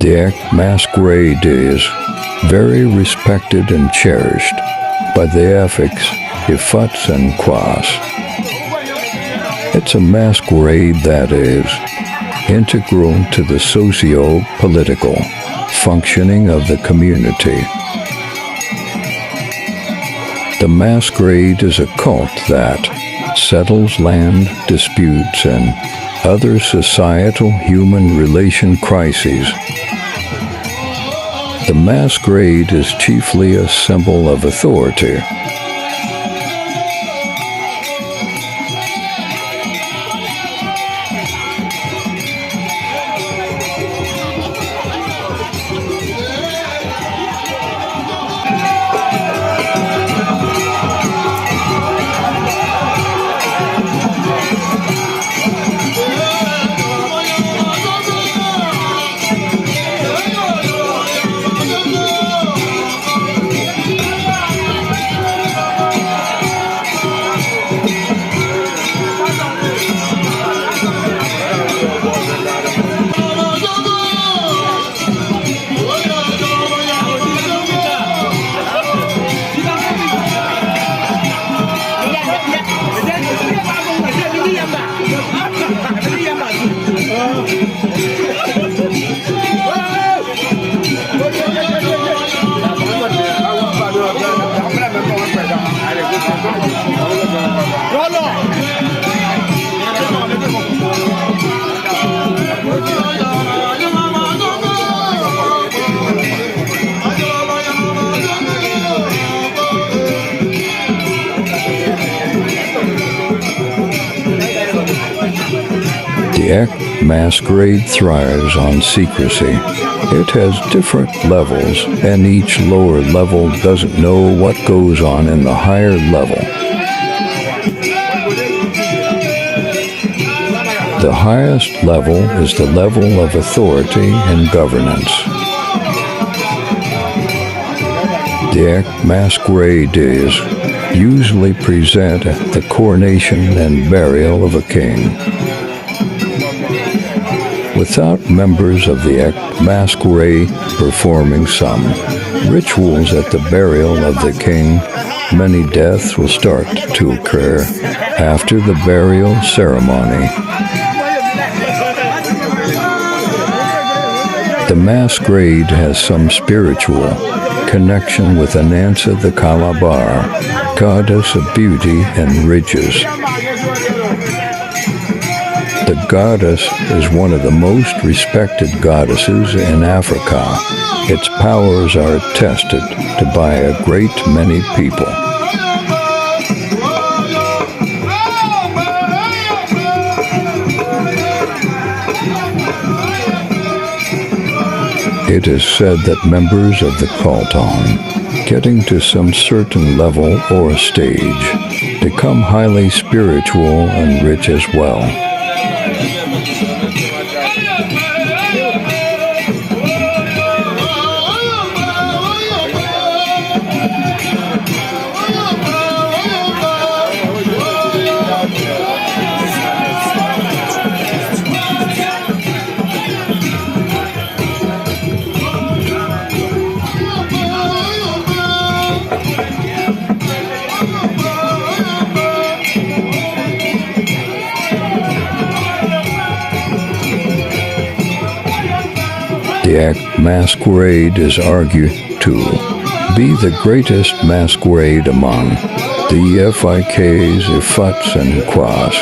The Ekpe Masquerade is very respected and cherished by the Efiks, Efuts and Quas. It's a masquerade that is integral to the socio-political functioning of the community. The masquerade is a cult that settles land disputes and other societal human relation crises. The masquerade is chiefly a symbol of authority. The Ekpe Masquerade thrives on secrecy. It has different levels, and each lower level doesn't know what goes on in the higher level. The highest level is the level of authority and governance. The Ekpe Masquerade is usually present at the coronation and burial of a king. Without members of the Ekpe Masquerade performing some rituals at the burial of the king, many deaths will start to occur after the burial ceremony. The masquerade has some spiritual connection with Anansa the Calabar, goddess of beauty and riches. The goddess is one of the most respected goddesses in Africa. Its powers are attested to by a great many people. It is said that members of the cult, on getting to some certain level or stage, become highly spiritual and rich as well. The Ekpe Masquerade is argued to be the greatest masquerade among the Efiks, Efuts and Quas.